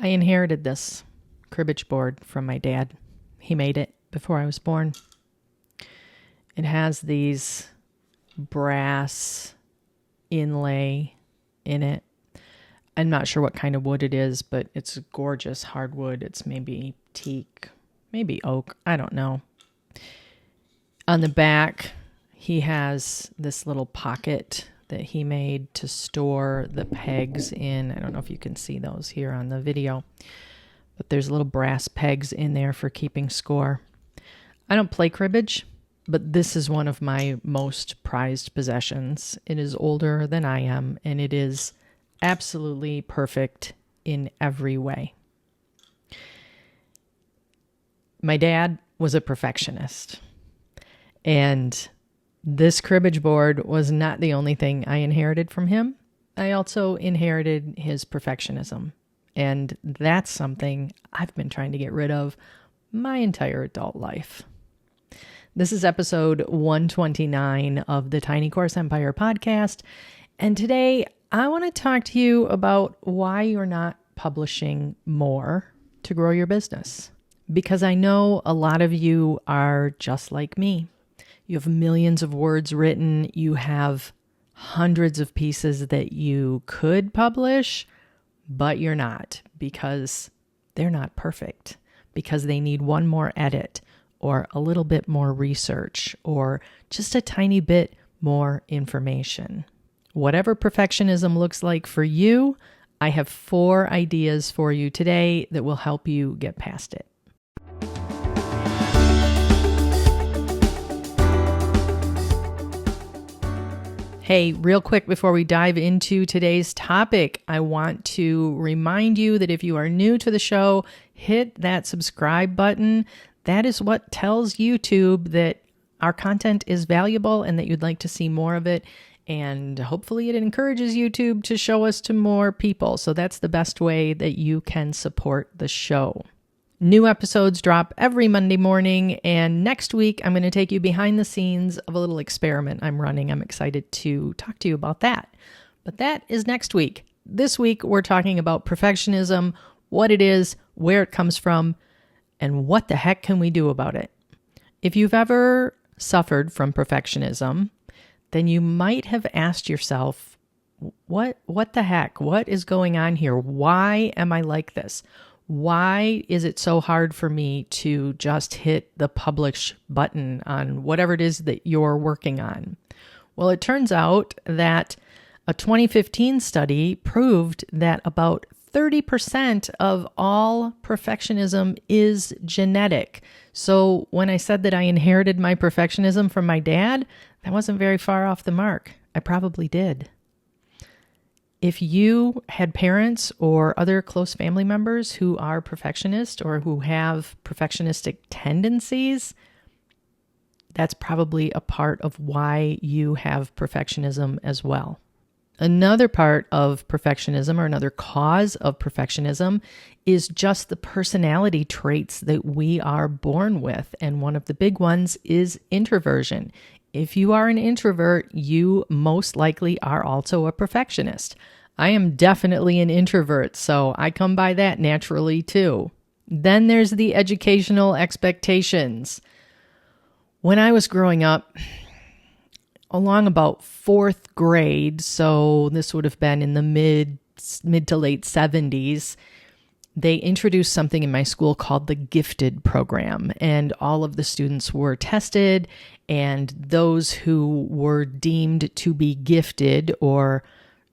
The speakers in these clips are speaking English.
I inherited this cribbage board from my dad. He made it before I was born. It has these brass inlay in it. I'm not sure what kind of wood it is, but it's gorgeous hardwood. It's maybe teak, maybe oak. I don't know. On the back, he has this little pocket that he made to store the pegs in. I don't know if you can see those here on the video, but there's little brass pegs in there for keeping score. I don't play cribbage, but this is one of my most prized possessions. It is older than I am, and it is absolutely perfect in every way. My dad was a perfectionist, and this cribbage board was not the only thing I inherited from him. I also inherited his perfectionism, and that's something I've been trying to get rid of my entire adult life. This is episode 129 of the Tiny Course Empire podcast, and today I want to talk to you about why you're not publishing more to grow your business. Because I know a lot of you are just like me. You have millions of words written. You have hundreds of pieces that you could publish, but you're not because they're not perfect, because they need one more edit or a little bit more research or just a tiny bit more information. Whatever perfectionism looks like for you, I have 4 ideas for you today that will help you get past it. Hey, real quick before we dive into today's topic, I want to remind you that if you are new to the show, hit that subscribe button. That is what tells YouTube that our content is valuable and that you'd like to see more of it. And hopefully it encourages YouTube to show us to more people. So that's the best way that you can support the show. New episodes drop every Monday morning, and next week I'm going to take you behind the scenes of a little experiment I'm running. I'm excited to talk to you about that. But that is next week. This week we're talking about perfectionism, what it is, where it comes from, and what the heck can we do about it. If you've ever suffered from perfectionism, then you might have asked yourself, what the heck? What is going on here? Why am I like this? Why is it so hard for me to just hit the publish button on whatever it is that you're working on? Well, it turns out that a 2015 study proved that about 30% of all perfectionism is genetic. So when I said that I inherited my perfectionism from my dad, that wasn't very far off the mark. I probably did. If you had parents or other close family members who are perfectionist or who have perfectionistic tendencies, that's probably a part of why you have perfectionism as well. Another part of perfectionism, or another cause of perfectionism, is just the personality traits that we are born with. And one of the big ones is introversion. If you are an introvert, you most likely are also a perfectionist. I am definitely an introvert, so I come by that naturally too. Then there's the educational expectations. When I was growing up, along about 4th grade, so this would have been in the mid to late 70s, they introduced something in my school called the gifted program, and all of the students were tested, and those who were deemed to be gifted, or,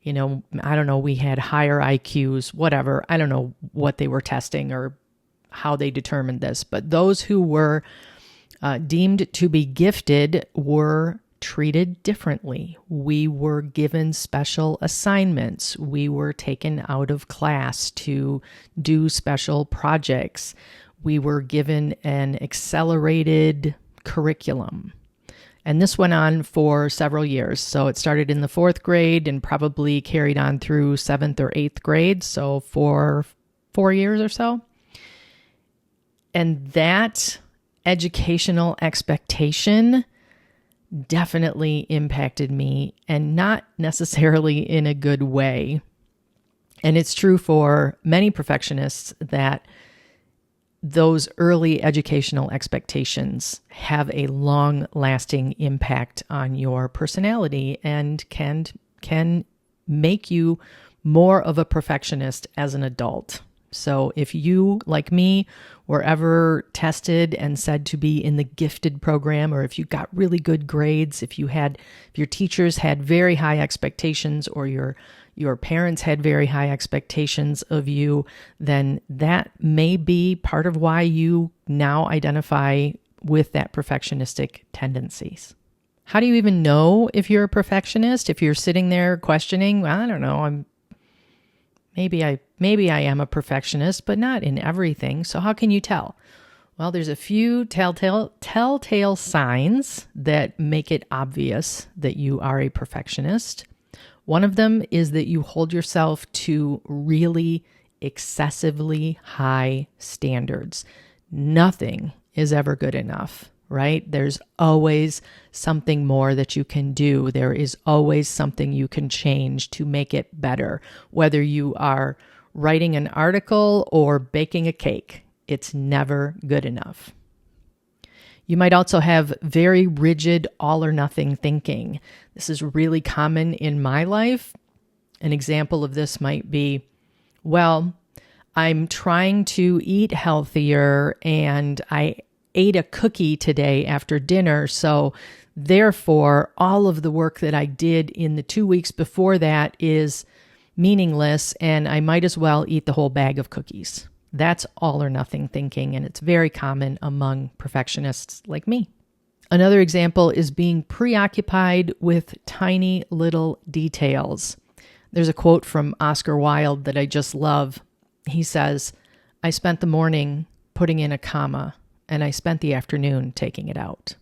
I don't know, we had higher IQs, whatever. I don't know what they were testing or how they determined this, but those who were deemed to be gifted were treated differently. We were given special assignments. We were taken out of class to do special projects. We were given an accelerated curriculum. And this went on for several years. So it started in the 4th grade and probably carried on through 7th or 8th grade. So for 4 years or so. And that educational expectation definitely impacted me, and not necessarily in a good way. And it's true for many perfectionists that those early educational expectations have a long-lasting impact on your personality and can make you more of a perfectionist as an adult. So if you, like me, were ever tested and said to be in the gifted program, or if you got really good grades, if your teachers had very high expectations, or your parents had very high expectations of you, then that may be part of why you now identify with that perfectionistic tendencies. How do you even know if you're a perfectionist? If you're sitting there questioning, well, I don't know, maybe I am a perfectionist, but not in everything. So how can you tell? Well, there's a few telltale signs that make it obvious that you are a perfectionist. One of them is that you hold yourself to really excessively high standards. Nothing is ever good enough, right? There's always something more that you can do. There is always something you can change to make it better. Whether you are writing an article or baking a cake, it's never good enough. You might also have very rigid all or nothing thinking. This is really common in my life. An example of this might be, well, I'm trying to eat healthier and I ate a cookie today after dinner, so therefore all of the work that I did in the 2 weeks before that is meaningless and I might as well eat the whole bag of cookies. That's all or nothing thinking, and it's very common among perfectionists like me. Another example is being preoccupied with tiny little details. There's a quote from Oscar Wilde that I just love. He says, "I spent the morning putting in a comma, and I spent the afternoon taking it out."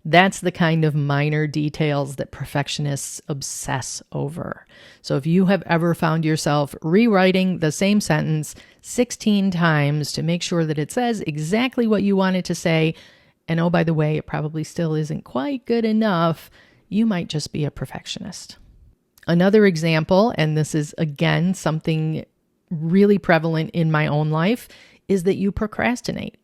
That's the kind of minor details that perfectionists obsess over. So if you have ever found yourself rewriting the same sentence 16 times to make sure that it says exactly what you want it to say, and oh, by the way, it probably still isn't quite good enough, you might just be a perfectionist. Another example, and this is again something really prevalent in my own life, is that you procrastinate.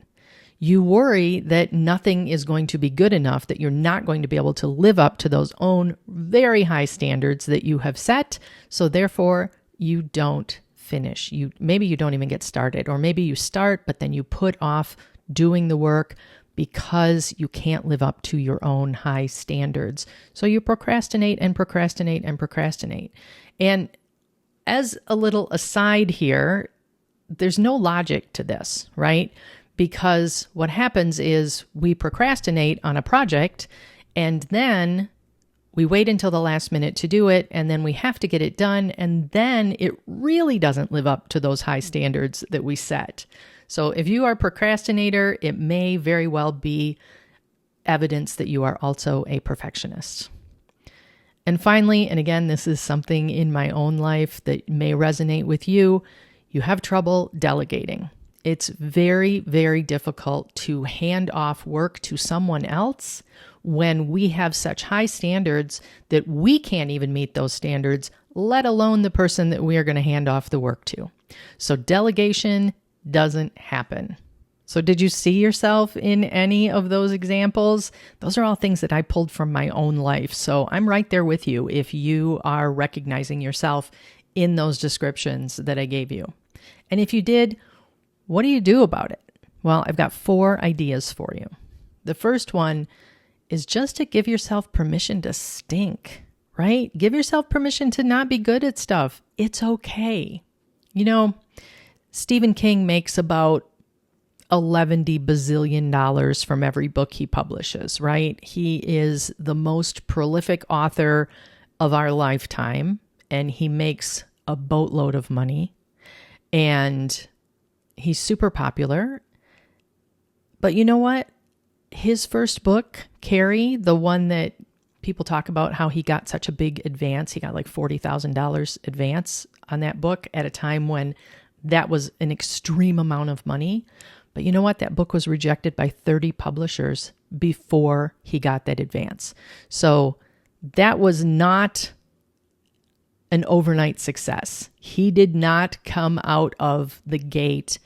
You worry that nothing is going to be good enough, that you're not going to be able to live up to those own very high standards that you have set. So therefore, you don't finish. Maybe you don't even get started, or maybe you start, but then you put off doing the work because you can't live up to your own high standards. So you procrastinate and procrastinate and procrastinate. And as a little aside here, there's no logic to this, right? Because what happens is we procrastinate on a project and then we wait until the last minute to do it, and then we have to get it done, and then it really doesn't live up to those high standards that we set. So if you are a procrastinator, it may very well be evidence that you are also a perfectionist. And finally, and again, this is something in my own life that may resonate with you, you have trouble delegating. It's very, very difficult to hand off work to someone else when we have such high standards that we can't even meet those standards, let alone the person that we are going to hand off the work to. So delegation doesn't happen. So did you see yourself in any of those examples? Those are all things that I pulled from my own life. So I'm right there with you if you are recognizing yourself in those descriptions that I gave you. And if you did, what do you do about it? Well, I've got 4 ideas for you. The first one is just to give yourself permission to stink, right? Give yourself permission to not be good at stuff. It's okay. You know, Stephen King makes about $11 bazillion from every book he publishes, right? He is the most prolific author of our lifetime, and he makes a boatload of money, and he's super popular. But you know what? His first book, Carrie, the one that people talk about how he got such a big advance, he got like $40,000 advance on that book at a time when that was an extreme amount of money. But you know what? That book was rejected by 30 publishers before he got that advance. So that was not an overnight success. He did not come out of the gate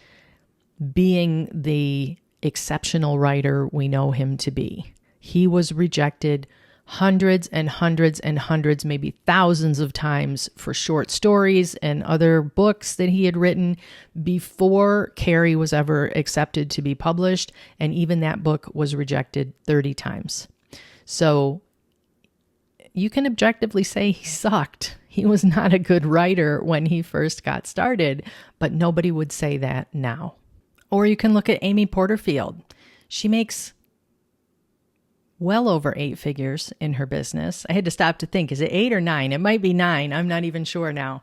being the exceptional writer we know him to be. He was rejected hundreds and hundreds and hundreds, maybe thousands of times for short stories and other books that he had written before Carrie was ever accepted to be published. And even that book was rejected 30 times. So you can objectively say he sucked. He was not a good writer when he first got started, but nobody would say that now. Or you can look at Amy Porterfield. She makes well over 8 figures in her business. I had to stop to think, is it 8 or 9? It might be 9. I'm not even sure now.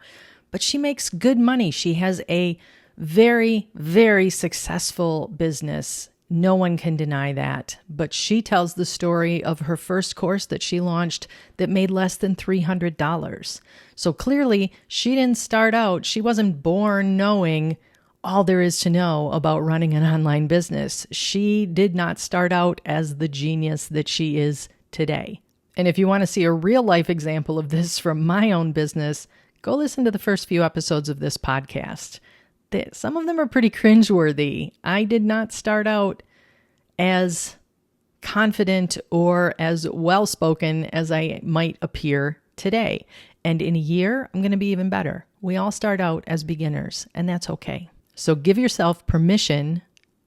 But she makes good money. She has a very, very successful business. No one can deny that. But she tells the story of her first course that she launched that made less than $300. So clearly, she didn't start out, she wasn't born knowing all there is to know about running an online business. She did not start out as the genius that she is today. And if you want to see a real life example of this from my own business, go listen to the first few episodes of this podcast. Some of them are pretty cringeworthy. I did not start out as confident or as well-spoken as I might appear today. And in a year, I'm going to be even better. We all start out as beginners, and that's okay. So give yourself permission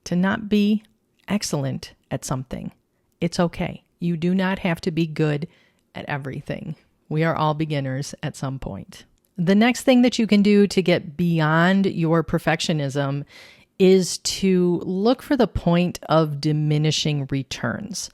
to not be excellent at something. It's okay. You do not have to be good at everything. We are all beginners at some point. The next thing that you can do to get beyond your perfectionism is to look for the point of diminishing returns.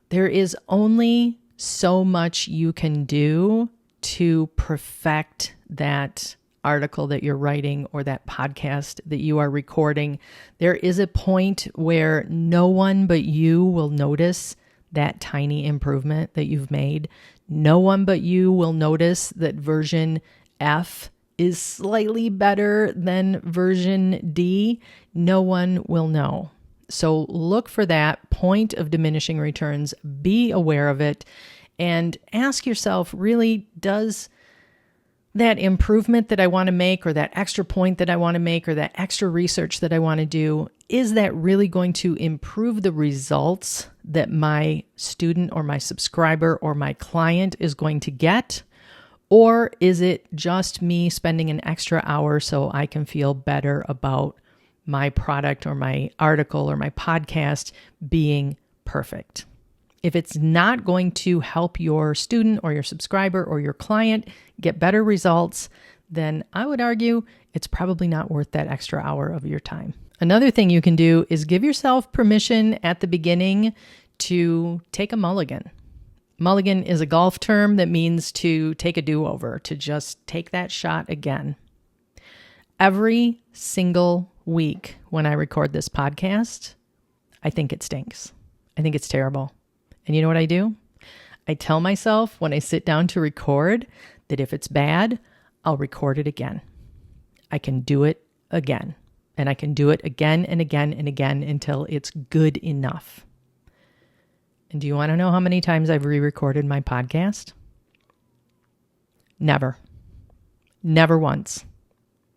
There is only so much you can do to perfect that article that you're writing or that podcast that you are recording. There is a point where no one but you will notice that tiny improvement that you've made. No one but you will notice that version F is slightly better than version D. No one will know. So look for that point of diminishing returns, be aware of it, and ask yourself, really, does that improvement that I want to make, or that extra point that I want to make, or that extra research that I want to do, is that really going to improve the results that my student or my subscriber or my client is going to get? Or is it just me spending an extra hour so I can feel better about my product or my article or my podcast being perfect? If it's not going to help your student or your subscriber or your client get better results, then I would argue it's probably not worth that extra hour of your time. Another thing you can do is give yourself permission at the beginning to take a mulligan. Mulligan is a golf term that means to take a do-over, to just take that shot again. Every single week when I record this podcast, I think it stinks. I think it's terrible. And you know what I do? I tell myself when I sit down to record that if it's bad, I'll record it again. I can do it again. And I can do it again and again and again until it's good enough. And do you want to know how many times I've re-recorded my podcast? Never. Never once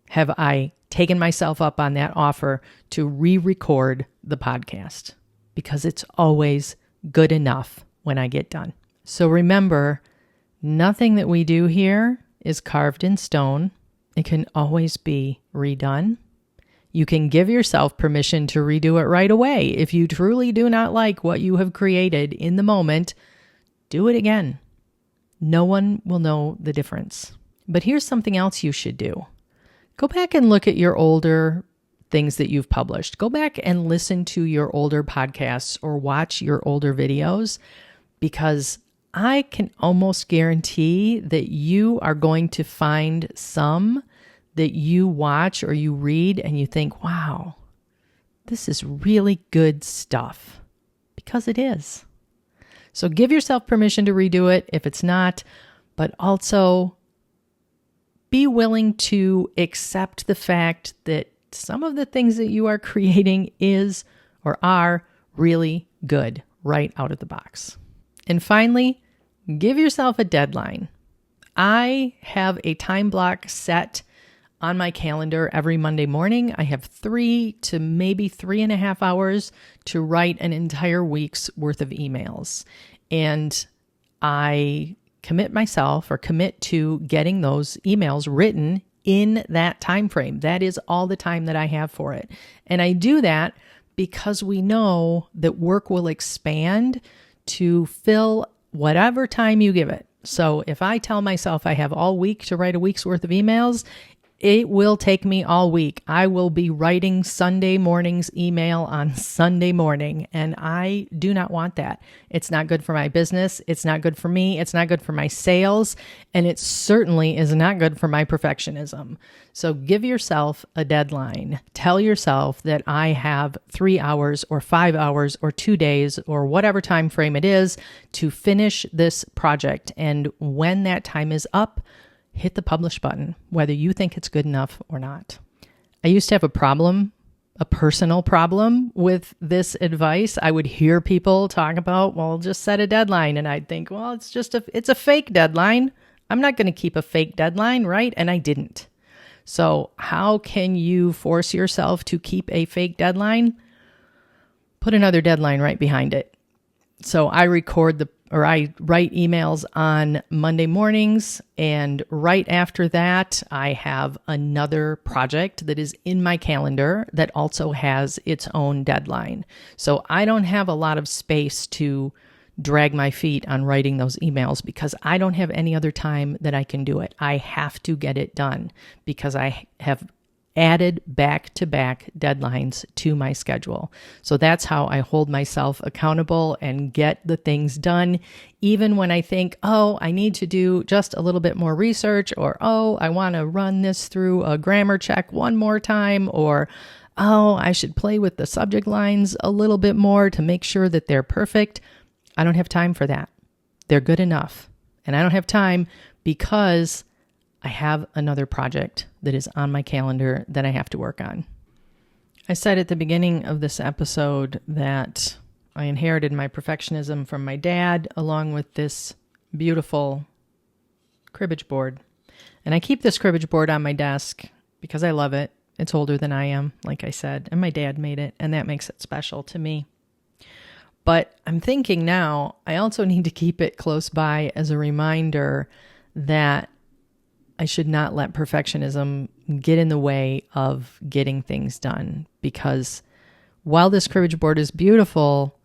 have I taken myself up on that offer to re-record the podcast, because it's always good enough when I get done. So remember, nothing that we do here is carved in stone. It can always be redone. You can give yourself permission to redo it right away. If you truly do not like what you have created in the moment, do it again. No one will know the difference. But here's something else you should do. Go back and look at your older things that you've published. Go back and listen to your older podcasts or watch your older videos, because I can almost guarantee that you are going to find some that you watch or you read and you think, wow, this is really good stuff, because it is. So give yourself permission to redo it if it's not, but also be willing to accept the fact that some of the things that you are creating is or are really good right out of the box. And finally, give yourself a deadline. I have a time block set on my calendar every Monday morning. I have 3 to maybe 3.5 hours to write an entire week's worth of emails. And I commit to getting those emails written in that time frame. That is all the time that I have for it. And I do that because we know that work will expand to fill whatever time you give it. So if I tell myself I have all week to write a week's worth of emails, it will take me all week. I will be writing Sunday morning's email on Sunday morning, and I do not want that. It's not good for my business. It's not good for me. It's not good for my sales, and it certainly is not good for my perfectionism. So give yourself a deadline. Tell yourself that I have 3 hours or 5 hours or 2 days or whatever time frame it is to finish this project. And when that time is up, hit the publish button, whether you think it's good enough or not. I used to have a personal problem with this advice. I would hear people talk about, well, just set a deadline. And I'd think, well, it's a fake deadline. I'm not going to keep a fake deadline, right? And I didn't. So how can you force yourself to keep a fake deadline? Put another deadline right behind it. So I write emails on Monday mornings, and right after that, I have another project that is in my calendar that also has its own deadline. So I don't have a lot of space to drag my feet on writing those emails because I don't have any other time that I can do it. I have to get it done because I have added back-to-back deadlines to my schedule. So that's how I hold myself accountable and get the things done, even when I think, oh, I need to do just a little bit more research, or, oh, I want to run this through a grammar check one more time, or, oh, I should play with the subject lines a little bit more to make sure that they're perfect. I don't have time for that. They're good enough. And I don't have time because I have another project that is on my calendar that I have to work on. I said at the beginning of this episode that I inherited my perfectionism from my dad, along with this beautiful cribbage board. And I keep this cribbage board on my desk because I love it. It's older than I am, like I said, and my dad made it, and that makes it special to me. But I'm thinking now, I also need to keep it close by as a reminder that I should not let perfectionism get in the way of getting things done, because while this cribbage board is beautiful,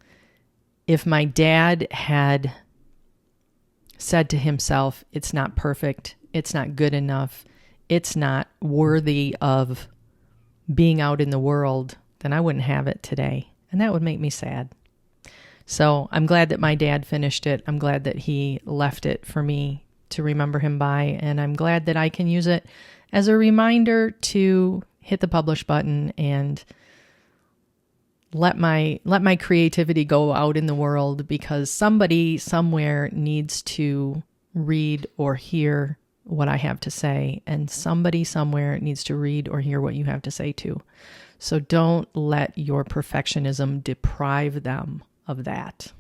if my dad had said to himself, it's not perfect, it's not good enough, it's not worthy of being out in the world, then I wouldn't have it today. And that would make me sad. So I'm glad that my dad finished it. I'm glad that he left it for me to remember him by, and I'm glad that I can use it as a reminder to hit the publish button and let my creativity go out in the world, because somebody somewhere needs to read or hear what I have to say, and somebody somewhere needs to read or hear what you have to say too. So don't let your perfectionism deprive them of that.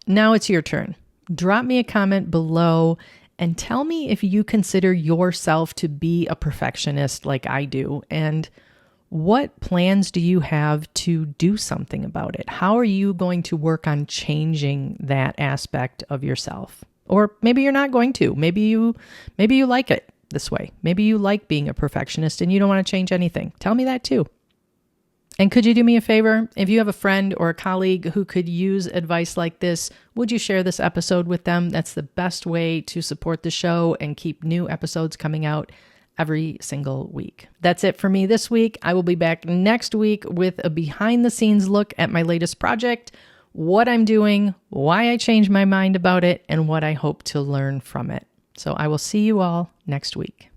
Now it's your turn. Drop me a comment below and tell me if you consider yourself to be a perfectionist like I do, and what plans do you have to do something about it? How are you going to work on changing that aspect of yourself? Or maybe you're not going to. Maybe you like it this way. Maybe you like being a perfectionist and you don't want to change anything. Tell me that too. And could you do me a favor? If you have a friend or a colleague who could use advice like this, would you share this episode with them? That's the best way to support the show and keep new episodes coming out every single week. That's it for me this week. I will be back next week with a behind the scenes look at my latest project, what I'm doing, why I changed my mind about it, and what I hope to learn from it. So I will see you all next week.